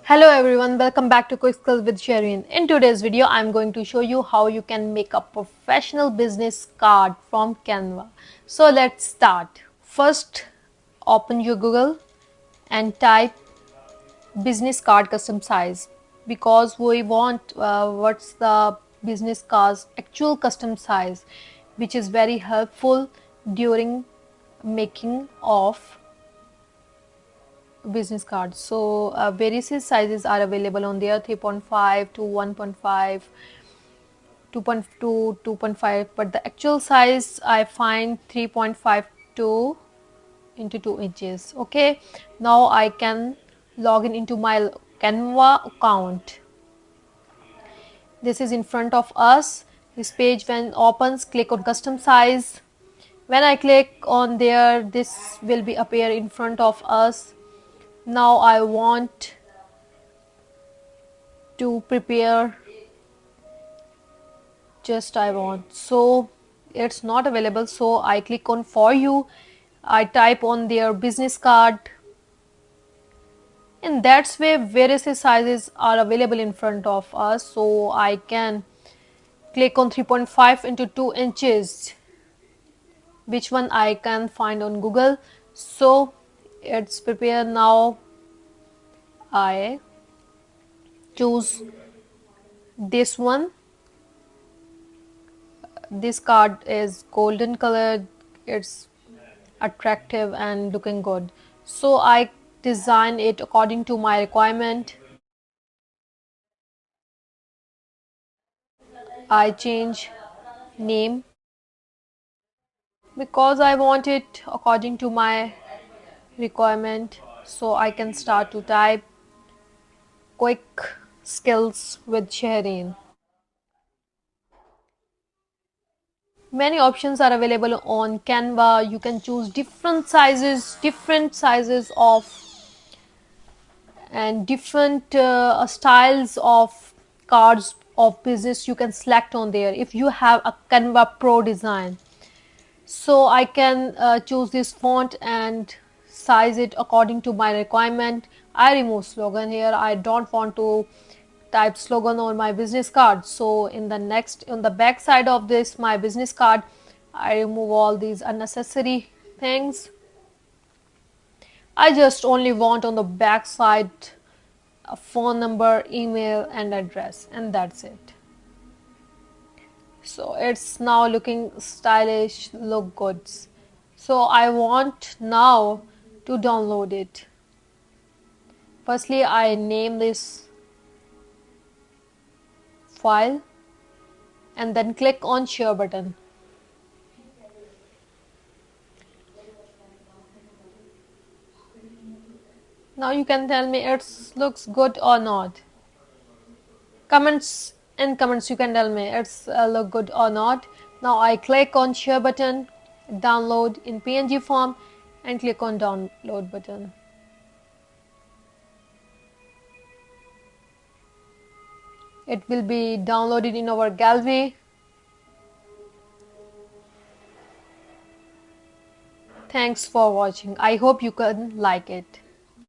Hello everyone, welcome back to Quick Skills with Shehreen. In today's video, I'm going to show you how you can make a professional business card from Canva. So let's start. First, open your Google and type business card custom size because we want what's the business card's actual custom size, which is very helpful during making of business cards. So various sizes are available on there: 3.5 to 1.5, 2.2, 2.5, but the actual size I find 3.52 into 2 inches. Okay, now I can log in into my Canva account. This is in front of us. This page, when opens, click on custom size. When I click on there, this will be appear in front of us. Now I want to prepare so it's not available, so I click on for you. I type on their business card. In that way, various sizes are available in front of us, so I can click on 3.5 into 2 inches, which one I can find on Google. So it's prepared. Now I choose this one. This card is golden colored, it's attractive and looking good, so I design it according to my requirement. I change name because I want it according to my requirement, so I can start to type quick skills with Shehreen. Many options are available on Canva. You can choose different sizes of and different styles of cards of business you can select on there. If you have a Canva Pro design, so I can choose this font and size it according to my requirement. I remove slogan here. I don't want to type slogan on my business card, so in the next, on the back side of this my business card, I remove all these unnecessary things. I just only want on the back side a phone number, email and address, and that's it. So it's now looking stylish, look good. So I want now to download it. Firstly, I name this file and then click on share button. Now you can tell me it looks good or not. Comments, in comments you can tell me it's look good or not. Now I click on share button, download in PNG form, and click on download button. It will be downloaded in our gallery. Thanks for watching. I hope you can like it.